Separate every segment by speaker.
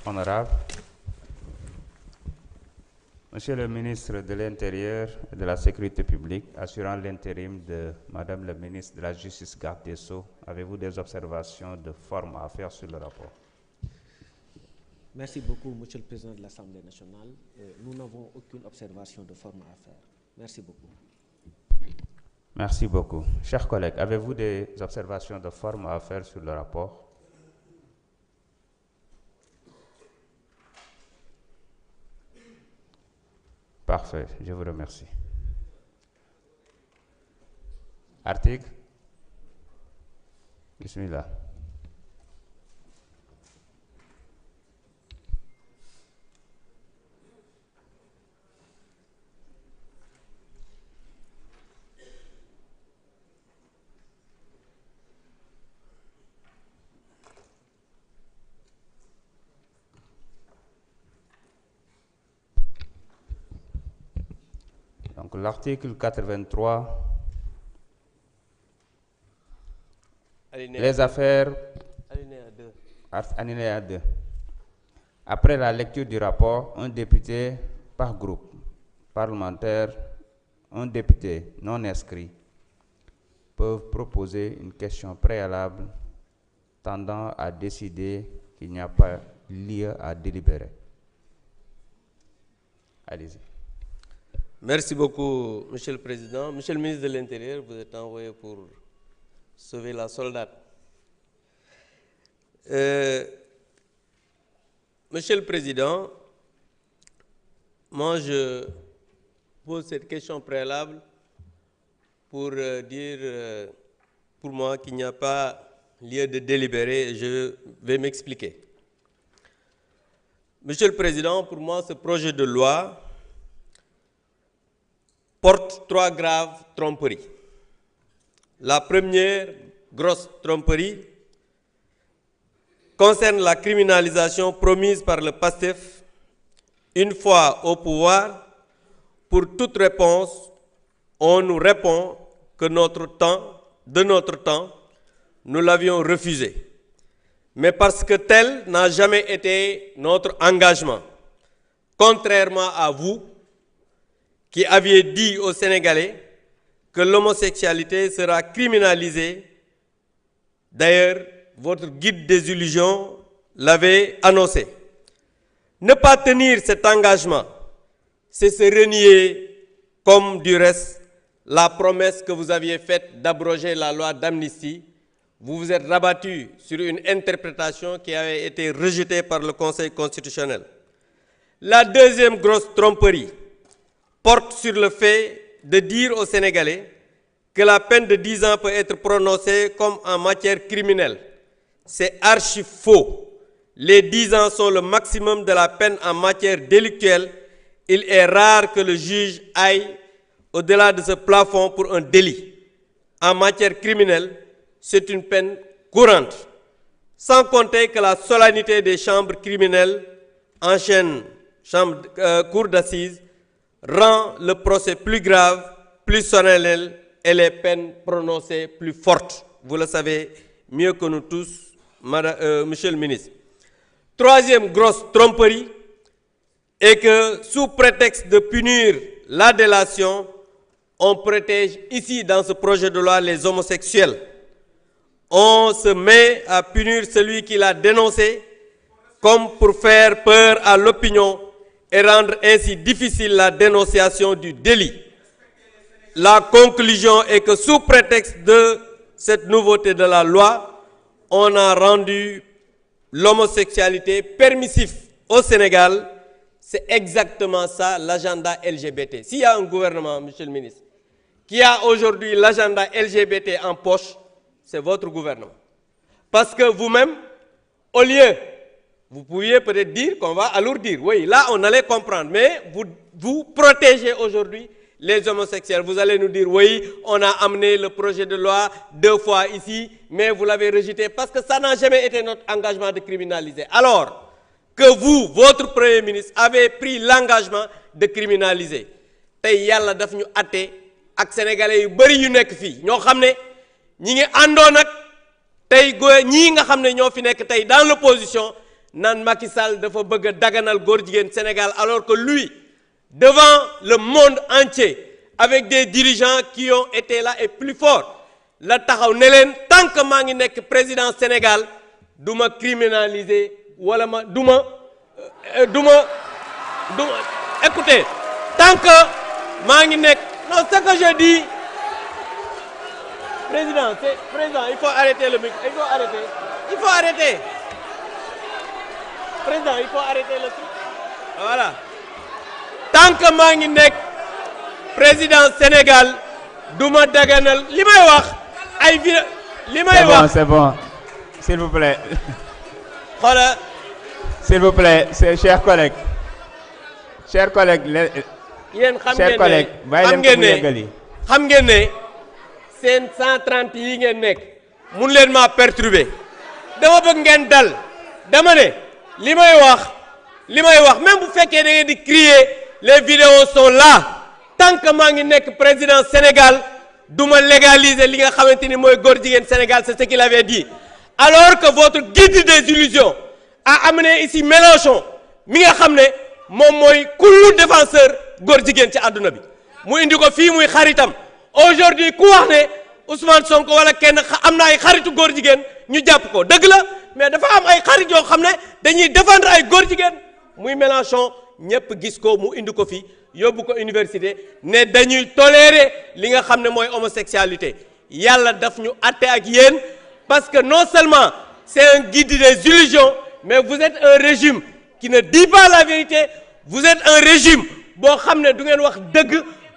Speaker 1: honorables, Monsieur le ministre de l'Intérieur et de la Sécurité publique, assurant l'intérim de Madame la ministre de la Justice, garde des Sceaux, avez-vous des observations de forme à faire sur le rapport?
Speaker 2: Merci beaucoup, Monsieur le Président de l'Assemblée nationale. Nous n'avons aucune observation de forme à faire. Merci beaucoup.
Speaker 1: Merci beaucoup. Chers collègues, avez-vous des observations de forme à faire sur le rapport? Parfait, je vous remercie. Article? Bismillah. Donc l'article 83, alinéa les 2. Affaires, alinéa 2. Après la lecture du rapport, un député par groupe parlementaire, un député non inscrit peuvent proposer une question préalable tendant à décider qu'il n'y a pas lieu à délibérer. Allez-y.
Speaker 3: Merci beaucoup, Monsieur le Président. Monsieur le ministre de l'Intérieur, vous êtes envoyé pour sauver la soldate. Monsieur le Président, moi je pose cette question préalable pour dire pour moi qu'il n'y a pas lieu de délibérer et je vais m'expliquer. Monsieur le Président, pour moi ce projet de loi porte 3 graves tromperies. La première grosse tromperie concerne la criminalisation promise par le PASTEF une fois au pouvoir. Pour toute réponse, on nous répond que de notre temps, nous l'avions refusé. Mais parce que tel n'a jamais été notre engagement, contrairement à vous, qui aviez dit aux Sénégalais que l'homosexualité sera criminalisée. D'ailleurs, votre guide des illusions l'avait annoncé. Ne pas tenir cet engagement, c'est se renier, comme du reste, la promesse que vous aviez faite d'abroger la loi d'amnistie. Vous vous êtes rabattu sur une interprétation qui avait été rejetée par le Conseil constitutionnel. La deuxième grosse tromperie porte sur le fait de dire aux Sénégalais que la peine de 10 ans peut être prononcée comme en matière criminelle. C'est archi faux. Les 10 ans sont le maximum de la peine en matière délictuelle. Il est rare que le juge aille au-delà de ce plafond pour un délit. En matière criminelle, c'est une peine courante. Sans compter que la solennité des chambres criminelles, cour d'assises, rend le procès plus grave, plus solennel et les peines prononcées plus fortes. Vous le savez mieux que nous tous, Monsieur le ministre. Troisième grosse tromperie est que sous prétexte de punir la délation, on protège ici dans ce projet de loi les homosexuels. On se met à punir celui qui l'a dénoncé comme pour faire peur à l'opinion et rendre ainsi difficile la dénonciation du délit. La conclusion est que sous prétexte de cette nouveauté de la loi, on a rendu l'homosexualité permissif au Sénégal. C'est exactement ça l'agenda LGBT. S'il y a un gouvernement, Monsieur le ministre, qui a aujourd'hui l'agenda LGBT en poche, c'est votre gouvernement. Parce que vous-même, au lieu, vous pouviez peut-être dire qu'on va alourdir. Oui, là, on allait comprendre. Mais vous protégez aujourd'hui les homosexuels. Vous allez nous dire, oui, on a amené le projet de loi 2 fois ici, mais vous l'avez rejeté parce que ça n'a jamais été notre engagement de criminaliser. Alors que vous, votre Premier ministre, avez pris l'engagement de criminaliser. Tay yalla daf ñu atté ak sénégalais yu bari yu nekk fi ñoo xamné ñi ngi àndoon ak tay ñi nga xamné ñoo fi nekk tay dans l'opposition naan Macky Sall dafa bëgg a daganal góor jigéen Sénégal alors que lui devant le monde entier avec des dirigeants qui ont été là et plus forts la taxaw ne leen tant que maa ngi nekk président Sénégal du ma criminaliser wala ma du ma écoutez tant que maa ngi nekk non ce que je dis président il faut arrêter le micro il faut arrêter président il faut arrêter le truc voilà tant que maa ngi nekk président Sénégal du ma daganal li may wax ay li may wax
Speaker 1: c'est bon s'il vous plaît
Speaker 3: xoolal
Speaker 1: s'il vous plaît chers collègues
Speaker 3: yéen xam ngeen ne seen 130 yi ngeen nekk mun leen maa perturber dama bëgg ngeen dal dama ne li may wax même bu fekkee da ngeen di crier les vidéos sont là tant que maa ngi nekk président Sénégal du ma légaliser li nga xamante ni mooy góor jigéen Sénégal c'est ce qu'il avait dit alors que votre guide des illusions a amené ici Mélenchon mi nga xam ne moom mooy kullu défenseur góor jigéen ci àdduna bi mu indi ko fii muy xaritam aujourd'hui ku wax ne Ousmane Sonko wala kenn am na ay xaritu góor jigéen ñu jàpp ko dëgg la mais dafa am ay xarit yoo xam ne dañuy défendre ay góor jigéen muy Mélenchon ñëpp gis ko mu indi ko fii yóbbu ko université ne dañuy tolérer li nga xam ne mooy homosexualité yàlla daf ñu àtte ak yéen parce que non seulement c'est un guide des illusions mais vous êtes un régime qui ne dit pas la vérité vous êtes un régime boo xam ne du ngeen wax dëgg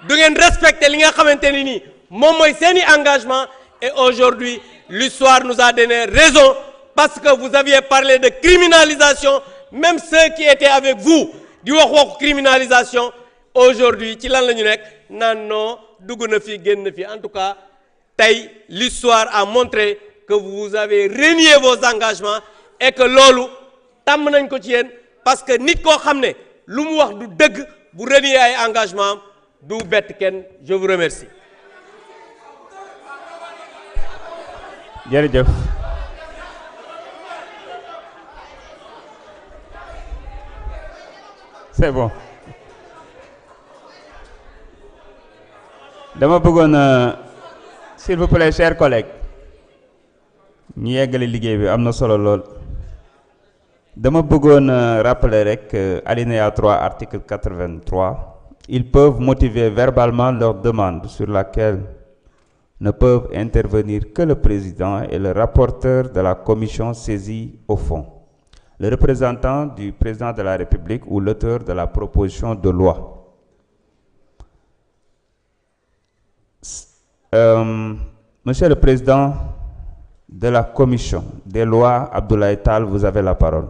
Speaker 3: du ngeen respecter li nga xamante ni nii moom mooy seeni engagement et aujourd'hui l'histoire nous a donné raison parce que vous aviez parlé de criminalisation même ceux qui étaient avec vous di waxu criminalisation aujourd'hui ci lan la ñu nekk naan non dugg na fi génn na fi en tout cas tey l'histoire a montré que vous avez renié vos engagements et que loolu tàmm nañ ko ci yéen parce que nit koo xam ne lu mu wax du dëgg bu renier ay engagement du bett kenn je vous remercie.
Speaker 1: jërëjëf. C'est bon. dama bëggoon s'il vous plaît chers collègues ñu yeggale liggéey bi am na solo lool dama bëggoon rappeler rek alinéa 3 article 83 ils peuvent motiver verbalement leur demande sur laquelle ne peuvent intervenir que le président et le rapporteur de la commission saisie au fond, le représentant du président de la République ou l'auteur de la proposition de loi. Monsieur le Président de la Commission des lois, Abdoulaye Tall, vous avez la parole.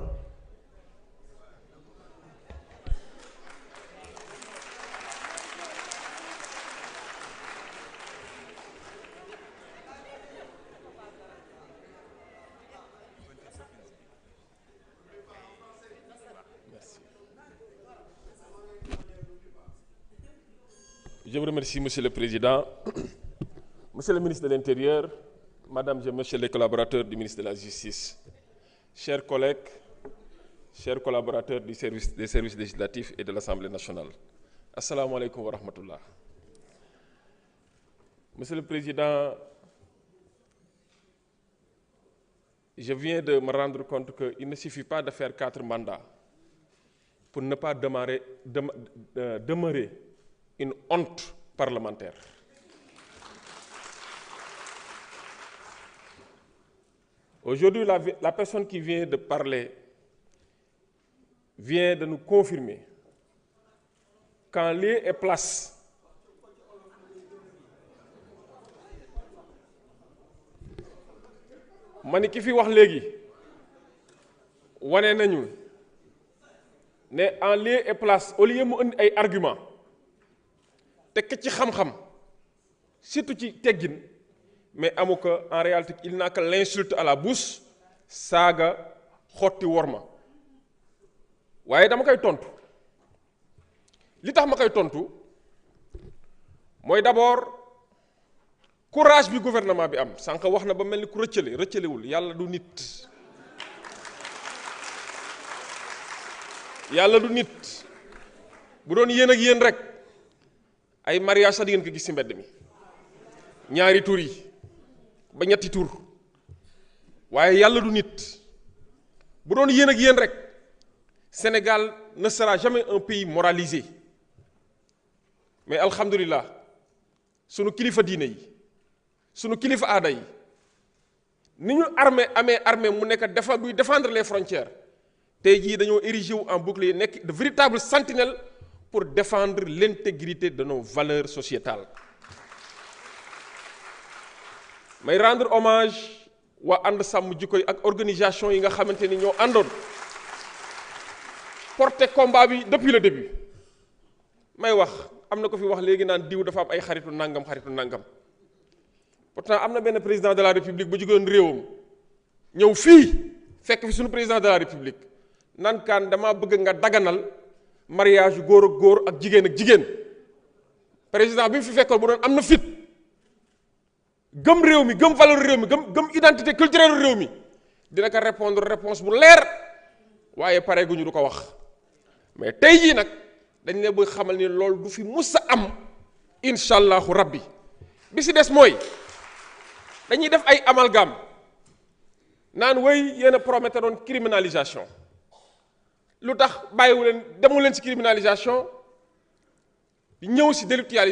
Speaker 4: Je vous remercie, Monsieur le Président. Monsieur le ministre de l'Intérieur, Madame et Monsieur les collaborateurs du ministre de la Justice, chers collègues, chers collaborateurs des services législatifs et de l'Assemblée nationale. Assalamu alaikum wa rahmatullah. Monsieur le Président, je viens de me rendre compte qu'il ne suffit pas de faire 4 mandats pour ne pas demeurer une honte parlementaire. Aujourd'hui, la personne qui vient de parler vient de nous confirmer qu'en lieu et place ma ni ki fi wax léegi wane nañu ne en lieu et place au lieu mu indi ay argument tekk ci xam-xam surtout ci teggin mais amu ko en réalité il n'a que l'insulte à la bouche saaga xotti worma waaye dama koy tontu li tax ma koy tontu mooy d'abord courage bi gouvernement bi am sànq wax na ba mel ni ku rëccalewul yàlla du nit yàlla du nit bu doon yéen ak yéen rek ay mariage sax di ngeen ko gis ci mbedd mi ñaari tur yi ba ñetti tur waaye yàlla du nit bu doon yéen ak yéen rek Sénégal ne sera jamais un pays moralisé mais alhamdulilah sunu kilifa diine yi sunu kilifa aada yi ni ñu amee armée mu nekk buy défendre les frontières tey jii dañoo érigé wu en bouclier nekk de véritables sentinelles pour défendre l'intégrité de nos valeurs sociétales may rendre hommage waa ànd sàmm jikko yi ak organisation yi nga xamante ni ñoo àndoon porter combat bi depuis le début may wax am na ko fi wax léegi naan diw dafa am ay xaritu nangam pourtant am na benn président de la république bu jógoon réewam ñëw fii fekk fi suñu président de la république nan kaan dama bëgg nga daganal mariage yu góor ak góor ak jigéen président bi mu fi fekkoon bu doon am na fit gëm réew mi gëm valeur réew mi gëm identité culturelle réew mi dina ko répondre réponse bu leer waaye pare gu ñu du ko wax mais tey jii nag dañ ne bëgg xamal ni loolu du fi mus a am incha allahu rabbi bi si des mooy dañuy def ay amalgame naan way yéen a prometté doon criminalisation lu tax bàyyiwu leen demu leen ci criminalisation ñëw ci délictualisation